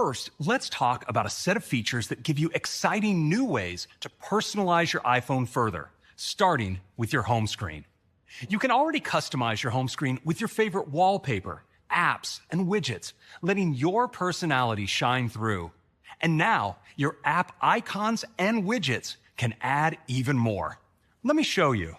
First, let's talk about a set of features that give you exciting new ways to personalize your iPhone further, starting with your home screen. You can already customize your home screen with your favorite wallpaper, apps, and widgets, letting your personality shine through. And now, your app icons and widgets can add even more. Let me show you.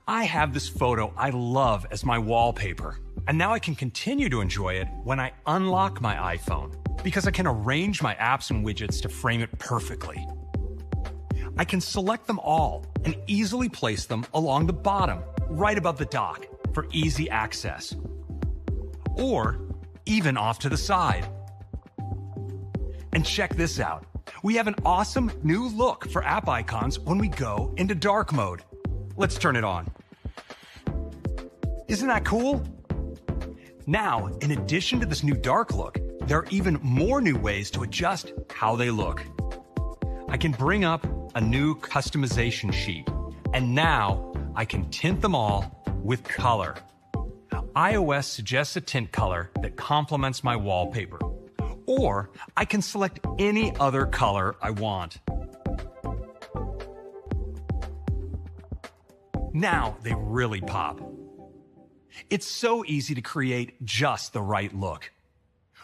I have this photo I love as my wallpaper, and now I can continue to enjoy it when I unlock my iPhone, because I can arrange my apps and widgets to frame it perfectly. I can select them all and easily place them along the bottom, right above the dock, for easy access. Or even off to the side. And check this out. We have an awesome new look for app icons when we go into dark mode. Let's turn it on. Isn't that cool? Now, in addition to this new dark look, there are even more new ways to adjust how they look. I can bring up a new customization sheet, and now I can tint them all with color. iOS suggests a tint color that complements my wallpaper, or I can select any other color I want. Now they really pop. It's so easy to create just the right look.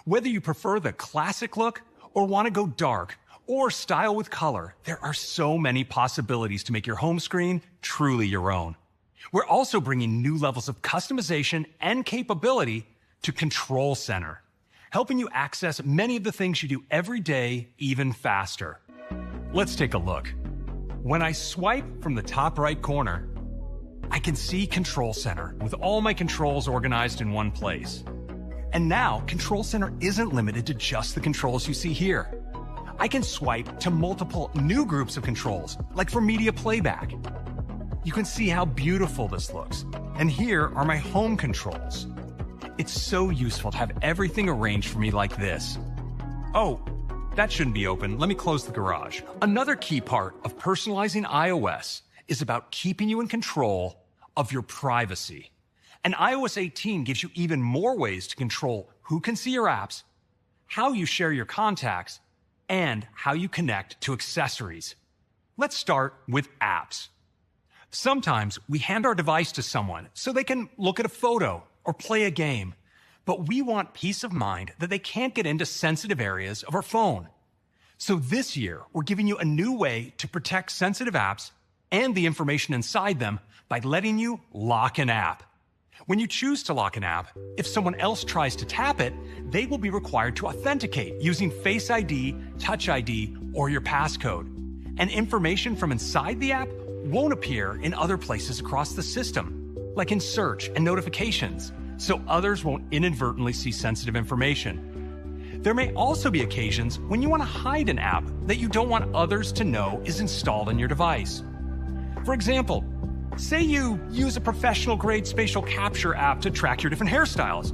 Whether you prefer the classic look or want to go dark or style with color, there are so many possibilities to make your home screen truly your own. We're also bringing new levels of customization and capability to Control Center, helping you access many of the things you do every day even faster. Let's take a look. When I swipe from the top right corner, I can see Control Center with all my controls organized in one place. And now, Control Center isn't limited to just the controls you see here. I can swipe to multiple new groups of controls, like for media playback. You can see how beautiful this looks. And here are my home controls. It's so useful to have everything arranged for me like this. Oh, that shouldn't be open. Let me close the garage. Another key part of personalizing iOS is about keeping you in control of your privacy. And iOS 18 gives you even more ways to control who can see your apps, how you share your contacts, and how you connect to accessories. Let's start with apps. Sometimes we hand our device to someone so they can look at a photo or play a game, but we want peace of mind that they can't get into sensitive areas of our phone. So this year, we're giving you a new way to protect sensitive apps and the information inside them by letting you lock an app. When you choose to lock an app, if someone else tries to tap it, they will be required to authenticate using Face ID, Touch ID, or your passcode. And information from inside the app won't appear in other places across the system, like in search and notifications, so others won't inadvertently see sensitive information. There may also be occasions when you want to hide an app that you don't want others to know is installed on your device. For example, say you use a professional-grade spatial capture app to track your different hairstyles.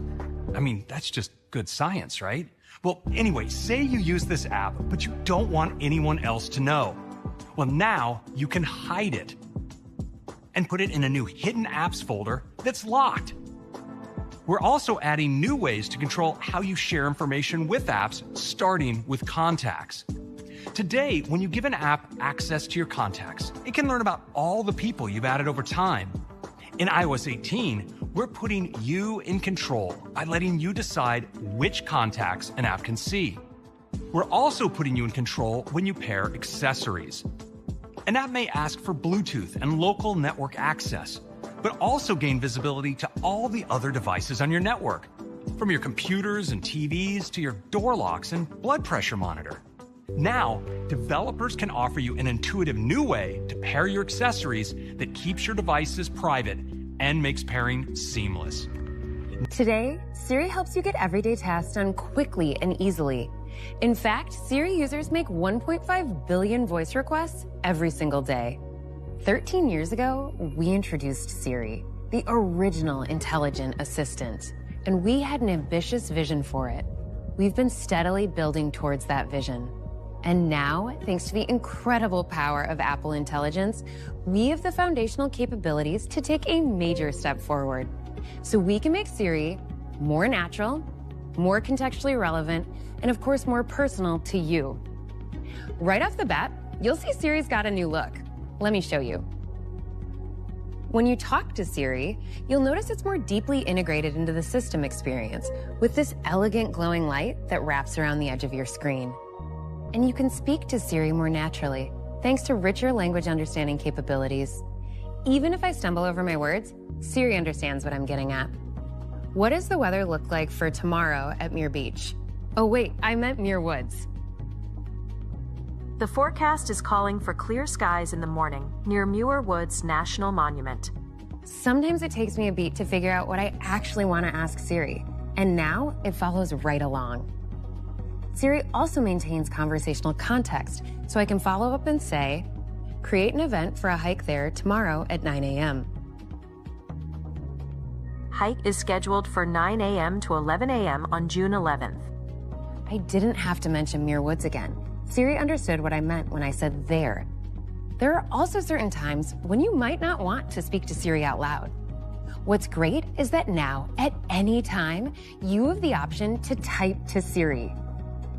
I mean, that's just good science, right? Well, anyway, say you use this app, but you don't want anyone else to know. Well, now you can hide it and put it in a new Hidden Apps folder that's locked. We're also adding new ways to control how you share information with apps, starting with contacts. Today, when you give an app access to your contacts, it can learn about all the people you've added over time. In iOS 18, we're putting you in control by letting you decide which contacts an app can see. We're also putting you in control when you pair accessories. An app may ask for Bluetooth and local network access, but also gain visibility to all the other devices on your network, from your computers and TVs to your door locks and blood pressure monitor. Now, developers can offer you an intuitive new way to pair your accessories that keeps your devices private and makes pairing seamless. Today, Siri helps you get everyday tasks done quickly and easily. In fact, Siri users make 1.5 billion voice requests every single day. 13 years ago, we introduced Siri, the original intelligent assistant, and we had an ambitious vision for it. We've been steadily building towards that vision. And now, thanks to the incredible power of Apple Intelligence, we have the foundational capabilities to take a major step forward. So we can make Siri more natural, more contextually relevant, and of course, more personal to you. Right off the bat, you'll see Siri's got a new look. Let me show you. When you talk to Siri, you'll notice it's more deeply integrated into the system experience with this elegant glowing light that wraps around the edge of your screen. And you can speak to Siri more naturally, thanks to richer language understanding capabilities. Even if I stumble over my words, Siri understands what I'm getting at. What does the weather look like for tomorrow at Muir Beach? Oh wait, I meant Muir Woods. The forecast is calling for clear skies in the morning near Muir Woods National Monument. Sometimes it takes me a beat to figure out what I actually want to ask Siri, and now it follows right along. Siri also maintains conversational context, so I can follow up and say, create an event for a hike there tomorrow at 9 a.m. Hike is scheduled for 9 a.m. to 11 a.m. on June 11th. I didn't have to mention Muir Woods again. Siri understood what I meant when I said there. There are also certain times when you might not want to speak to Siri out loud. What's great is that now, at any time, you have the option to type to Siri.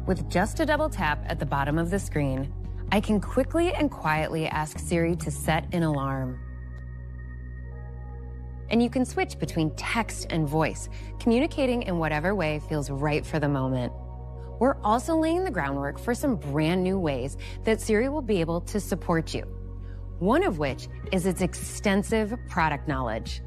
With just a double tap at the bottom of the screen, I can quickly and quietly ask Siri to set an alarm. And you can switch between text and voice, communicating in whatever way feels right for the moment. We're also laying the groundwork for some brand new ways that Siri will be able to support you. One of which is its extensive product knowledge.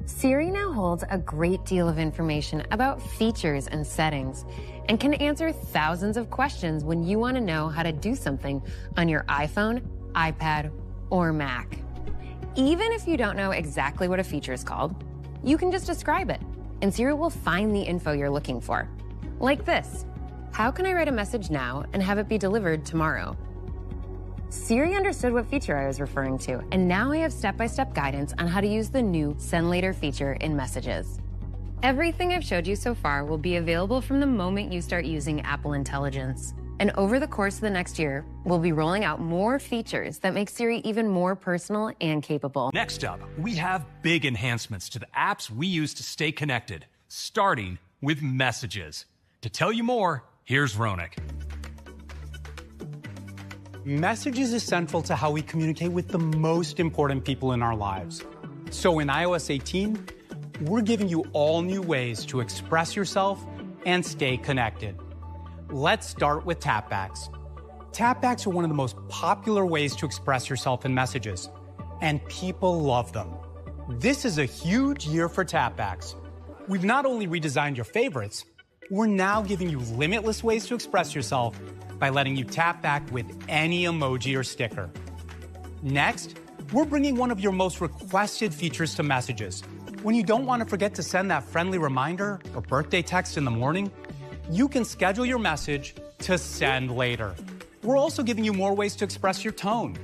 Siri now holds a great deal of information about features and settings and can answer thousands of questions when you want to know how to do something on your iPhone, iPad, or Mac. Even if you don't know exactly what a feature is called, you can just describe it, and Siri will find the info you're looking for. Like this. How can I write a message now and have it be delivered tomorrow? Siri understood what feature I was referring to, and now I have step-by-step guidance on how to use the new Send Later feature in Messages. Everything I've showed you so far will be available from the moment you start using Apple Intelligence. And over the course of the next year, we'll be rolling out more features that make Siri even more personal and capable. Next up, we have big enhancements to the apps we use to stay connected, starting with Messages. To tell you more, here's Ronak. Messages is central to how we communicate with the most important people in our lives. So in iOS 18, we're giving you all new ways to express yourself and stay connected. Let's start with tapbacks. Tapbacks are one of the most popular ways to express yourself in Messages, and people love them. This is a huge year for tapbacks. We've not only redesigned your favorites, we're now giving you limitless ways to express yourself by letting you tap back with any emoji or sticker. Next, we're bringing one of your most requested features to Messages. When you don't want to forget to send that friendly reminder or birthday text in the morning, you can schedule your message to send later. We're also giving you more ways to express your tone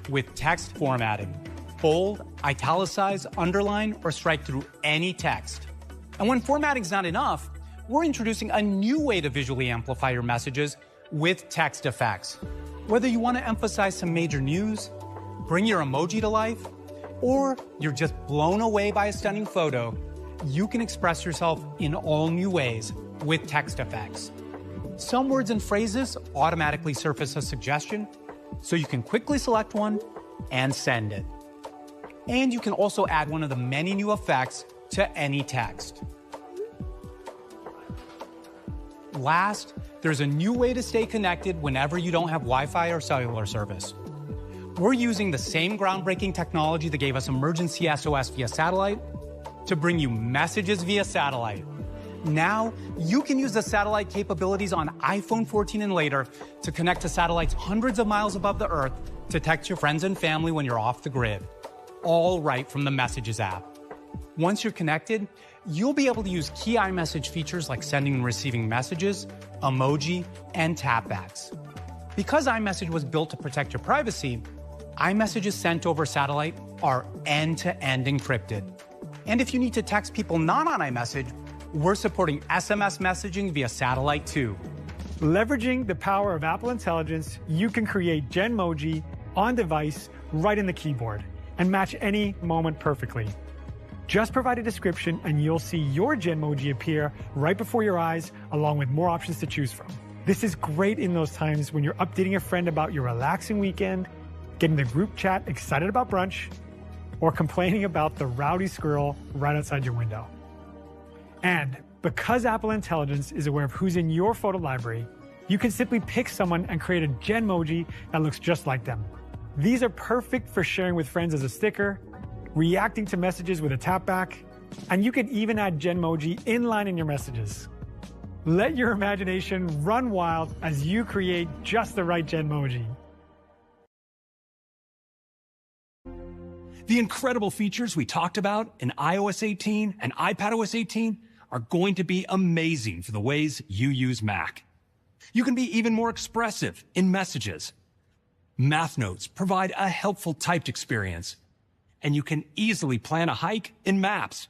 with text formatting. Bold, italicize, underline, or strike through any text. And when formatting's not enough, we're introducing a new way to visually amplify your messages with text effects. Whether you want to emphasize some major news, bring your emoji to life, or you're just blown away by a stunning photo, you can express yourself in all new ways with text effects. Some words and phrases automatically surface a suggestion, so you can quickly select one and send it. And you can also add one of the many new effects to any text. Last, there's a new way to stay connected whenever you don't have Wi-Fi or cellular service. We're using the same groundbreaking technology that gave us emergency SOS via satellite to bring you Messages via satellite. Now, you can use the satellite capabilities on iPhone 14 and later to connect to satellites hundreds of miles above the Earth to text your friends and family when you're off the grid, all right from the Messages app. Once you're connected, you'll be able to use key iMessage features like sending and receiving messages, emoji, and tapbacks. Because iMessage was built to protect your privacy, iMessages sent over satellite are end-to-end encrypted. And if you need to text people not on iMessage, we're supporting SMS messaging via satellite too. Leveraging the power of Apple Intelligence, you can create Genmoji on device right in the keyboard and match any moment perfectly. Just provide a description and you'll see your Genmoji appear right before your eyes, along with more options to choose from. This is great in those times when you're updating a friend about your relaxing weekend, getting the group chat excited about brunch, or complaining about the rowdy squirrel right outside your window. And because Apple Intelligence is aware of who's in your photo library, you can simply pick someone and create a Genmoji that looks just like them. These are perfect for sharing with friends as a sticker, reacting to messages with a tapback, and you can even add Genmoji inline in your messages. Let your imagination run wild as you create just the right Genmoji. The incredible features we talked about in iOS 18 and iPadOS 18 are going to be amazing for the ways you use Mac. You can be even more expressive in messages. Math notes provide a helpful typed experience, and you can easily plan a hike in Maps.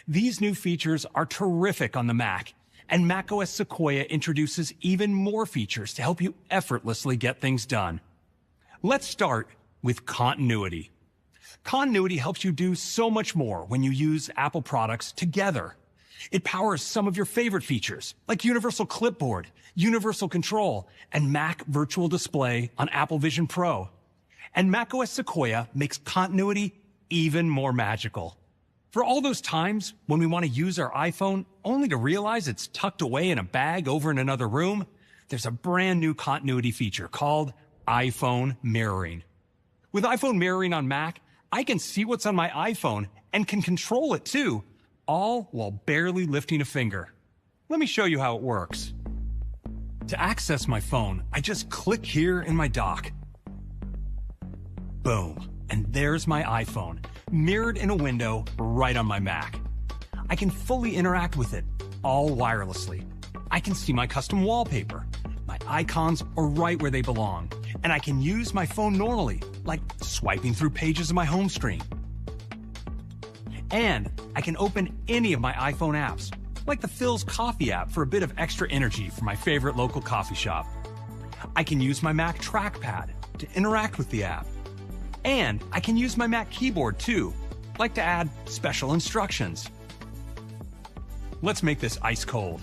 These new features are terrific on the Mac, and macOS Sequoia introduces even more features to help you effortlessly get things done. Let's start with continuity. Continuity helps you do so much more when you use Apple products together. It powers some of your favorite features, like Universal Clipboard, Universal Control, and Mac Virtual Display on Apple Vision Pro. And macOS Sequoia makes continuity even more magical. For all those times when we want to use our iPhone only to realize it's tucked away in a bag over in another room, there's a brand new continuity feature called iPhone Mirroring. With iPhone Mirroring on Mac, I can see what's on my iPhone and can control it too, all while barely lifting a finger. Let me show you how it works. To access my phone, I just click here in my dock. Boom, and there's my iPhone, mirrored in a window right on my Mac. I can fully interact with it, all wirelessly. I can see my custom wallpaper. My icons are right where they belong, and I can use my phone normally, like swiping through pages of my home screen. And I can open any of my iPhone apps, like the Phil's Coffee app for a bit of extra energy for my favorite local coffee shop. I can use my Mac trackpad to interact with the app. And I can use my Mac keyboard too, like to add special instructions. Let's make this ice cold.